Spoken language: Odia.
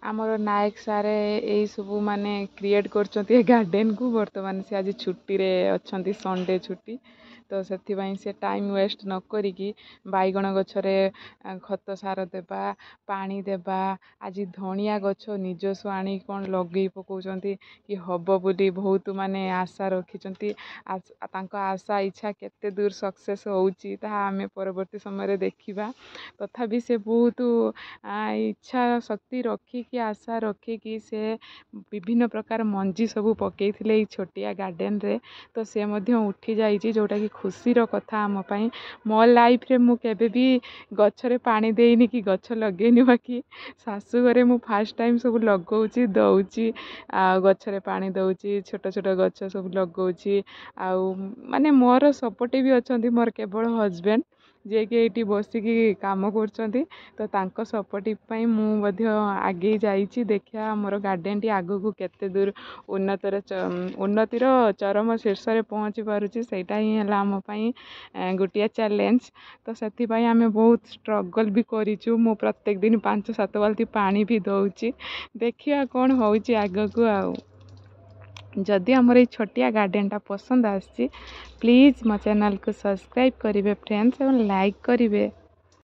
ଆମର ନାୟକ ସାର୍ ଏଇ ସବୁ ମାନେ କ୍ରିଏଟ୍ କରୁଛନ୍ତି ଏ ଗାର୍ଡ଼େନକୁ। ବର୍ତ୍ତମାନ ସେ ଆଜି ଛୁଟିରେ ଅଛନ୍ତି, ସଣ୍ଡେ ଛୁଟି, ତ ସେଥିପାଇଁ ସେ ଟାଇମ୍ ୱେଷ୍ଟ ନ କରିକି ବାଇଗଣ ଗଛରେ ଖତ ସାର ଦେବା, ପାଣି ଦେବା, ଆଜି ଧଣିଆ ଗଛ ନିଜସ୍ୱ ଆଣି କ'ଣ ଲଗେଇ ପକାଉଛନ୍ତି କି ହବ ବୋଲି ବହୁତ ମାନେ ଆଶା ରଖିଛନ୍ତି। ତାଙ୍କ ଆଶା ଇଚ୍ଛା କେତେ ଦୂର ସକ୍ସେସ୍ ହେଉଛି ତାହା ଆମେ ପରବର୍ତ୍ତୀ ସମୟରେ ଦେଖିବା। ତଥାପି ସେ ବହୁତ ଇଚ୍ଛା ଶକ୍ତି ରଖିକି ଆଶା ରଖିକି ସେ ବିଭିନ୍ନ ପ୍ରକାର ମଞ୍ଜି ସବୁ ପକେଇଥିଲେ ଏଇ ଛୋଟିଆ ଗାର୍ଡ଼େନରେ, ତ ସେ ମଧ୍ୟ ଉଠି ଯାଇଛି, ଯେଉଁଟାକି ଖୁସିର କଥା ଆମ ପାଇଁ। ମୋ ଲାଇଫ୍ରେ ମୁଁ କେବେ ବି ଗଛରେ ପାଣି ଦେଇନି କି ଗଛ ଲଗେଇନି, ବାକି ଶାଶୁଘରେ ମୁଁ ଫାର୍ଷ୍ଟ ଟାଇମ୍ ସବୁ ଲଗଉଛି ଦେଉଛି, ଆଉ ଗଛରେ ପାଣି ଦେଉଛି, ଛୋଟ ଛୋଟ ଗଛ ସବୁ ଲଗଉଛି। ଆଉ ମାନେ ମୋର ସପୋର୍ଟିଭ୍ ଅଛନ୍ତି ମୋର କେବଳ ହଜବେଣ୍ଡ, ଯିଏକି ଏଇଠି ବସିକି କାମ କରୁଛନ୍ତି। ତ ତାଙ୍କ ସପୋର୍ଟିଭ୍ ପାଇଁ ମୁଁ ମଧ୍ୟ ଆଗେଇ ଯାଇଛି। ଦେଖିବା ଆମର ଗାର୍ଡ଼େନଟି ଆଗକୁ କେତେ ଦୂର ଉନ୍ନତିର ଚରମ ଶୀର୍ଷରେ ପହଞ୍ଚି ପାରୁଛି, ସେଇଟା ହିଁ ହେଲା ଆମ ପାଇଁ ଗୋଟିଏ ଚ୍ୟାଲେଞ୍ଜ। ତ ସେଥିପାଇଁ ଆମେ ବହୁତ ଷ୍ଟ୍ରଗଲ୍ ବି କରିଛୁ। ମୁଁ ପ୍ରତ୍ୟେକ ଦିନ 5-7 ବାଲ୍ଟି ପାଣି ବି ଦେଉଛି। ଦେଖିବା କ'ଣ ହେଉଛି ଆଗକୁ। ଆଉ ଯଦି ଆମର ଏଇ ଛୋଟିଆ ଗାର୍ଡ଼େନଟା ପସନ୍ଦ ଆସିଛି, ପ୍ଲିଜ୍ ମୋ ଚ୍ୟାନେଲକୁ ସବସ୍କ୍ରାଇବ୍ କରିବେ ଫ୍ରେଣ୍ଡସ୍, ଏବଂ ଲାଇକ୍ କରିବେ।